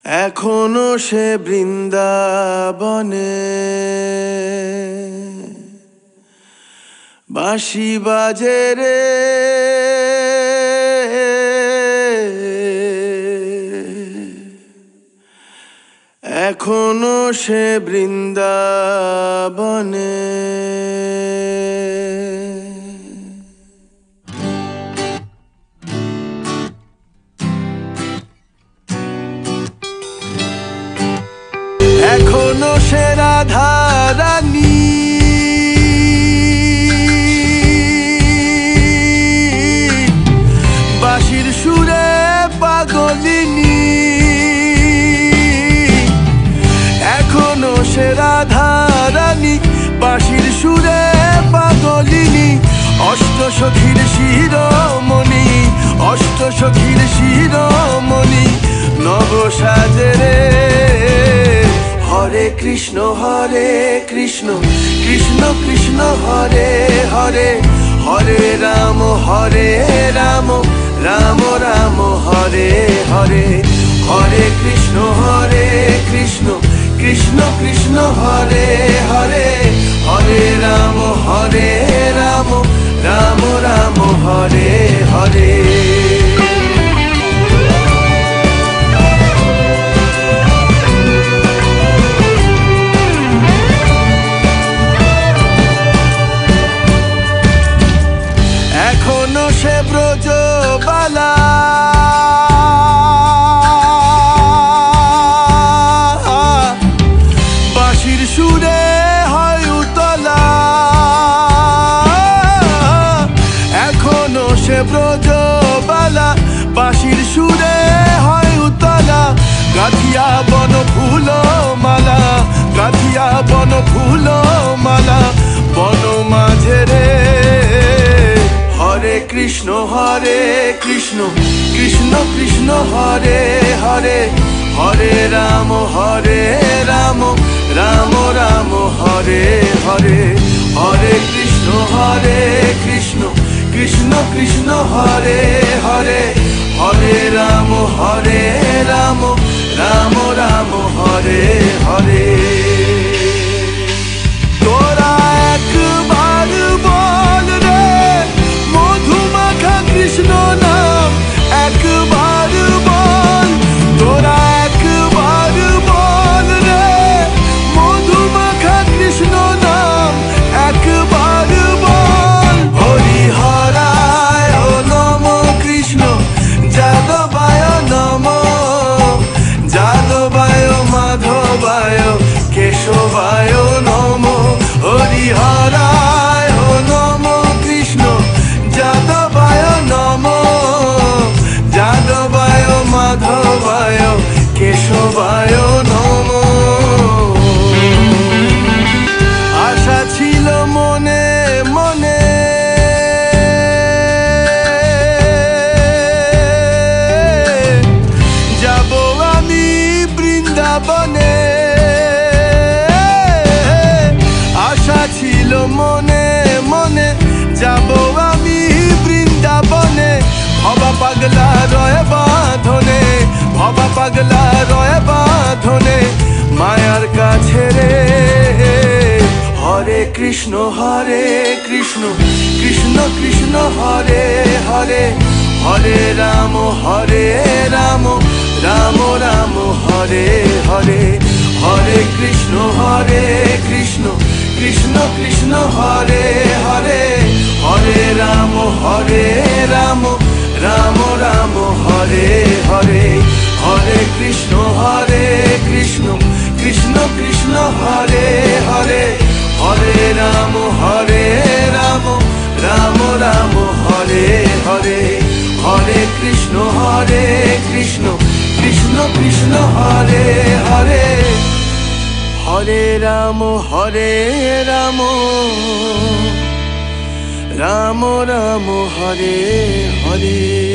এখনো সে বৃন্দাবনে বাঁশি বাজে রে, এখনো সে বৃন্দাবনে। এখনো সে রাধা রানী বাঁশির সুরে পাগলিনী, এখনো সে রাধা রানী বাঁশির সুরে পাগলিনী। অষ্টসখীর শিরোমণি, অষ্টসখীর শিরোমণি নব সাজে রে। হরে কৃষ্ণ কৃষ্ণ কৃষ্ণ হরে হরে, হরে রাম রাম রাম হরে হরে। হরে কৃষ্ণ কৃষ্ণ কৃষ্ণ হরে হরে, হরে রাম রাম রাম হরে হরে। এখনো সে ব্রজবালা বাঁশির সুরে হয় উতলা, এখনো সে ব্রজবালা বাঁশির সুরে হয় উতলা। গাথিয়া বন ফুল মালা, গাথিয়া বন ফুল মালা বন মাঝে রে। হরে কৃষ্ণ কৃষ্ণ কৃষ্ণ হরে হরে, হরে রাম রাম রাম হরে হরে। হরে কৃষ্ণ কৃষ্ণ কৃষ্ণ হরে হরে, হরে রাম রাম রাম হরে হরে। তোরা একবার বল রে মধুমাখা কৃষ্ণ নাম, একবার বল। তোরা একবার বল রে মধুমাখা কৃষ্ণ নাম, একবার বল। হরি হরায় নম কৃষ্ণ যাদবায় নম, যাদবায় মাধবায় কেশবায় নম। হরি হরায় নম কৃষ্ণ যাদবায় নম, যাদবায় মাধবায় কেশবায় নম। আশা ছিল মনে মনে যাব আমি বৃন্দাবনে, আশা ছিল মনে মনে যাব আমি বৃন্দাবনে। ভবা পাগলা রয় বাঁধনে, ভবা পাগলা রয় বাঁধনে মায়ার কাছে রে। হরে কৃষ্ণ কৃষ্ণ কৃষ্ণ হরে হরে, হরে রাম রাম রাম হরে হরে। হরে কৃষ্ণ কৃষ্ণ কৃষ্ণ হরে হরে, হরে রাম রাম রাম হরে হরে। হরে কৃষ্ণ কৃষ্ণ কৃষ্ণ হরে হরে, হরে রাম রাম রাম হরে হরে। হরে কৃষ্ণ কৃষ্ণ কৃষ্ণ হরে হরে, হরে রাম রাম রাম হরে হরে।